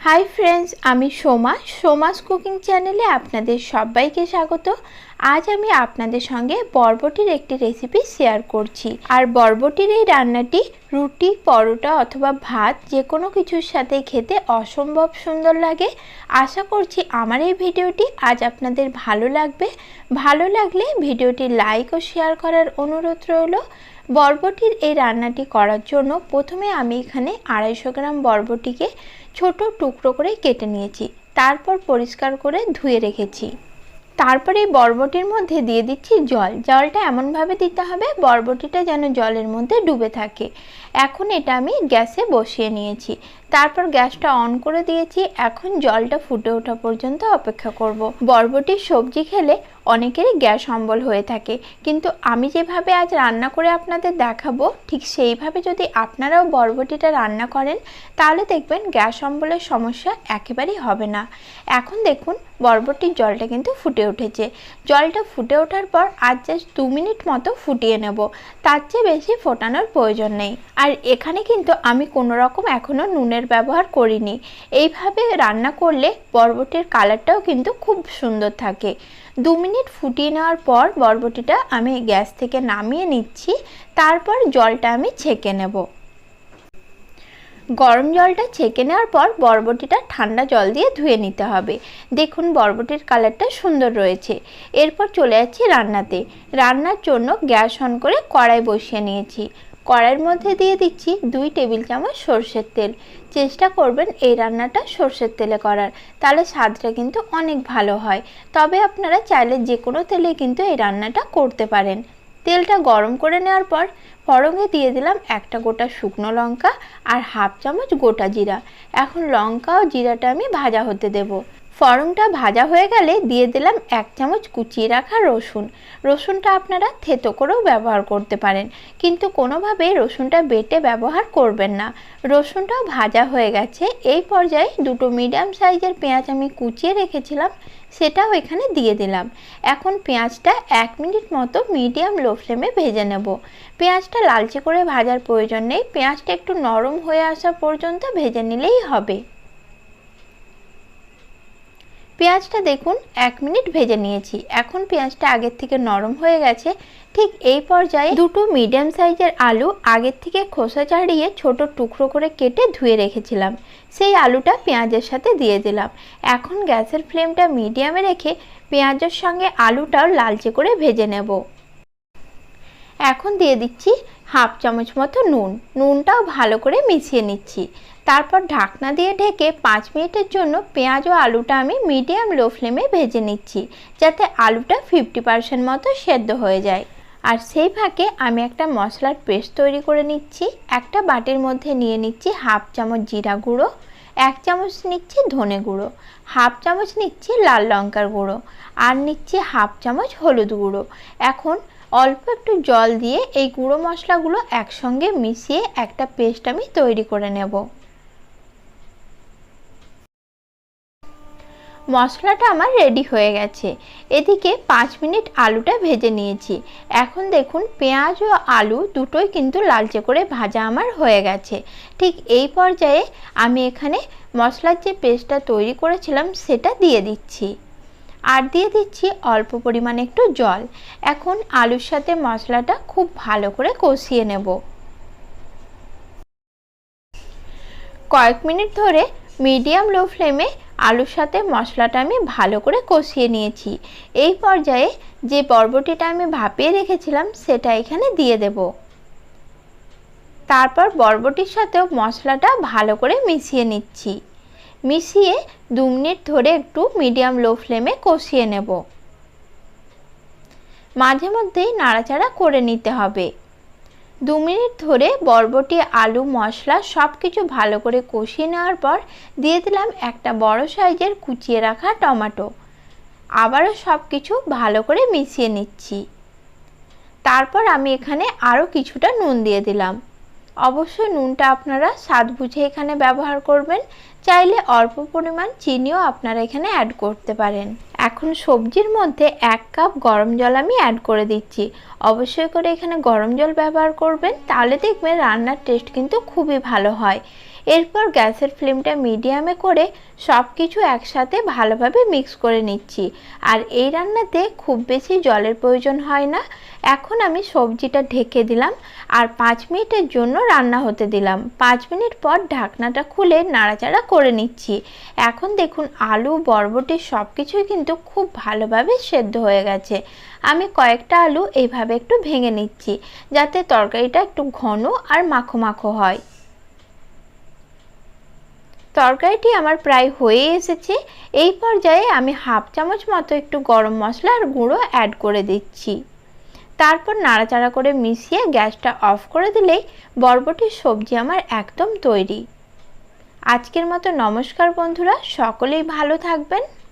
Hi friends आमी Soma सोमास cooking चैनेले आपनादेर सबाइके स्वागत। आज आमी आपनादेर संगे बरबटिर एकटी रेसिपि शेयर करछि। आर बरबटिर एई रान्नाटी रुटी परोटा अथवा भात जे कोनो किछुर साथे खेते असम्भव सुंदर लागे। आशा करछि आमार एई भिडियोटी आज आपनादेर भालो लागबे। भालो लागले भिडियोटी लाइक ओ शेयर करार अनुरोध रइलो। बरबटिर এই রান্নাটি করার জন্য প্রথমে আমি এখানে 250 গ্রাম বরবটিকে ছোট টুকরো করে কেটে নিয়েছি, তারপর পরিষ্কার করে ধুয়ে রেখেছি। তারপরে এই বরবটির মধ্যে দিয়ে দিচ্ছি জল। জলটা এমনভাবে দিতে হবে বরবটিটা যেন জলের মধ্যে ডুবে থাকে। এখন এটা আমি গ্যাসে বসিয়ে নিয়েছি, তারপর গ্যাসটা অন করে দিয়েছি। এখন জলটা ফুটে ওঠা পর্যন্ত অপেক্ষা করব। বরবটির সবজি খেলে অনেকেরই গ্যাস অম্বল হয়ে থাকে, কিন্তু আমি যেভাবে আজ রান্না করে আপনাদের দেখাবো ঠিক সেইভাবে যদি আপনারাও বরবটিটা রান্না করেন তাহলে দেখবেন গ্যাস অম্বলের সমস্যা একেবারেই হবে না। এখন দেখুন বরবটির জলটা কিন্তু ফুটে উঠেছে। জলটা ফুটে ওঠার পর আর জাস্ট 2 মিনিট মতো ফুটিয়ে নেব, তার চেয়ে বেশি ফোটানোর প্রয়োজন নেই। আর এখানে কিন্তু আমি কোনো রকম এখনো নুনের ব্যবহার করিনি। এইভাবে রান্না করলে বরবটির কালারটাও কিন্তু খুব সুন্দর থাকে। 2 মিনিট ফুটিয়ে নেওয়ার পর বরবটিটা আমি গ্যাস থেকে নামিয়ে নিচ্ছি, তারপর জলটা আমি ছেঁকে নেব। গরম জলটা ছেঁকে নেওয়ার পর বরবটিটা ঠান্ডা জল দিয়ে ধুয়ে নিতে হবে। দেখুন বরবটির কালারটা সুন্দর রয়েছে। এরপর চলে যাচ্ছি রান্নাতে। রান্নার জন্য গ্যাস অন করে কড়াই বসিয়ে নিয়েছি। কড়াইয়ের মধ্যে দিয়ে দিচ্ছি 2 টেবিল চামচ সরষের তেল। চেষ্টা করবেন এই রান্নাটা সরষের তেলে করার, তাহলে স্বাদটা কিন্তু অনেক ভালো হয়। তবে আপনারা চাইলে যে কোনো তেলে কিন্তু এই রান্নাটা করতে পারেন। তেলটা গরম করে নেওয়ার পর ফোড়নে দিয়ে দিলাম একটা গোটা শুকনো লঙ্কা আর হাফ চামচ গোটা জিরা। এখন লঙ্কা ও জিরাটা আমি ভাজা হতে দেব। ফোড়নটা ভাজা হয়ে গেলে দিয়ে দিলাম 1 চামচ কুচিয়ে রাখা রসুন। রসুনটা আপনারা থেতো করেও ব্যবহার করতে পারেন, কিন্তু কোনোভাবেই রসুনটা বেটে ব্যবহার করবেন না। রসুনটাও ভাজা হয়ে গেছে। এই পর্যায়ে 2টো মিডিয়াম সাইজের পেঁয়াজ আমি কুচিয়ে রেখেছিলাম, সেটাও এখানে দিয়ে দিলাম। এখন পেঁয়াজটা 1 মিনিট মতো মিডিয়াম লো ফ্লেমে ভেজে নেব। পেঁয়াজটা লালচে করে ভাজার প্রয়োজন নেই, পেঁয়াজটা একটু নরম হয়ে আসা পর্যন্ত ভেজে নিলেই হবে। পেঁয়াজটা দেখুন 1 মিনিট ভেজে নিয়েছি। এখন পেঁয়াজটা আগের থেকে নরম হয়ে গেছে। ঠিক এই পর্যায়ে 2টো মিডিয়াম সাইজের আলু আগের থেকে খোসা ছাড়িয়ে ছোট টুকরো করে কেটে ধুয়ে রেখেছিলাম, সেই আলুটা পেঁয়াজের সাথে দিয়ে দিলাম। এখন গ্যাসের ফ্লেমটা মিডিয়ামে রেখে পেঁয়াজের সঙ্গে আলুটাও লালচে করে ভেজে নেব। এখন দিয়ে দিচ্ছি হাফ চামচ মতো নুন। নুনটাও ভালো করে মিশিয়ে নিচ্ছি। তারপর ঢাকনা দিয়ে ঢেকে 5 মিনিটের জন্য পেঁয়াজ ও আলুটা আমি মিডিয়াম লো ফ্লেমে ভেজে নিচ্ছি, যাতে আলুটা 50% মতো সেদ্ধ হয়ে যায়। আর সেই ফাঁকে আমি একটা মশলার পেস্ট তৈরি করে নিচ্ছি। একটা বাটির মধ্যে নিয়ে নিচ্ছি হাফ চামচ জিরা গুঁড়ো, 1 চামচ নিচ্ছি ধনে গুঁড়ো, হাফ চামচ নিচ্ছি লাল লঙ্কার গুঁড়ো, আর নিচ্ছি হাফ চামচ হলুদ গুঁড়ো। এখন অল্প একটু জল দিয়ে এই গুঁড়ো মশলাগুলো একসঙ্গে মিশিয়ে একটা পেস্ট আমি তৈরি করে নেব। মশলাটা আমার রেডি হয়ে গেছে। এদিকে 5 মিনিট আলুটা ভেজে নিয়েছি। এখন দেখুন পেঁয়াজ ও আলু দুটোই কিন্তু লালচে করে ভাজা আমার হয়ে গেছে। ঠিক এই পর্যায়ে আমি এখানে মশলার যে পেস্টটা তৈরি করেছিলাম সেটা দিয়ে দিচ্ছি, আর দিয়ে দিচ্ছি অল্প পরিমাণে একটু জল। এখন আলুর সাথে মশলাটা খুব ভালো করে কষিয়ে নেব। কয়েক মিনিট ধরে মিডিয়াম লো ফ্লেমে আলুর সাথে মশলাটা আমি ভালো করে কষিয়ে নিয়েছি। এই পর্যায়ে যে বরবটিটা আমি ভাপিয়ে রেখেছিলাম সেটা এখানে দিয়ে দেব। তারপর বরবটির সাথেও মশলাটা ভালো করে মিশিয়ে নিচ্ছি। মিশিয়ে 2 মিনিট ধরে একটু মিডিয়াম লো ফ্লেমে কষিয়ে নেব। মাঝে মধ্যেই নাড়াচাড়া করে নিতে হবে। 2 মিনিট ধরে বরবটি আলু মশলা সব কিছু ভালো করে কষিয়ে নেওয়ার পর দিয়ে দিলাম একটা বড় সাইজের কুচিয়ে রাখা টমেটো। আবারও সব কিছু ভালো করে মিশিয়ে নিচ্ছি। তারপর আমি এখানে আরও কিছুটা নুন দিয়ে দিলাম। অবশ্যই নুনটা আপনারা স্বাদ বুঝে এখানে ব্যবহার করবেন। চাইলে অল্প পরিমাণ চিনিও আপনারা এখানে অ্যাড করতে পারেন। এখন সবজির মধ্যে 1 কাপ গরম জল আমি অ্যাড করে দিচ্ছি। অবশ্যই করে এখানে গরম জল ব্যবহার করবেন, তাহলে দেখবেন রান্নার টেস্ট কিন্তু খুবই ভালো হয়। এরপর গ্যাসের ফ্লেমটা মিডিয়ামে করে সব কিছু একসাথে ভালোভাবে মিক্স করে নিচ্ছি। আর এই রান্নাতে খুব বেশি জলের প্রয়োজন হয় না। এখন আমি সবজিটা ঢেকে দিলাম আর 5 মিনিটের জন্য রান্না হতে দিলাম। 5 মিনিট পর ঢাকনাটা খুলে নাড়াচাড়া করে নিচ্ছি। এখন দেখুন আলু বরবটি সব কিছুই কিন্তু খুব ভালোভাবে সেদ্ধ হয়ে গেছে। আমি কয়েকটা আলু এইভাবে একটু ভেঙে নিচ্ছি যাতে তরকারিটা একটু ঘন আর মাখো মাখো হয়। তরকারিটি আমার প্রায় হয়ে এসেছে। এই পর্যায়ে আমি হাফ চামচ মতো একটু গরম মশলার গুঁড়ো অ্যাড করে দিচ্ছি। তারপর নাড়াচাড়া করে মিশিয়ে গ্যাসটা অফ করে দিলেই বরবটির সবজি আমার একদম তৈরি। আজকের মতো নমস্কার বন্ধুরা, সকলেই ভালো থাকবেন।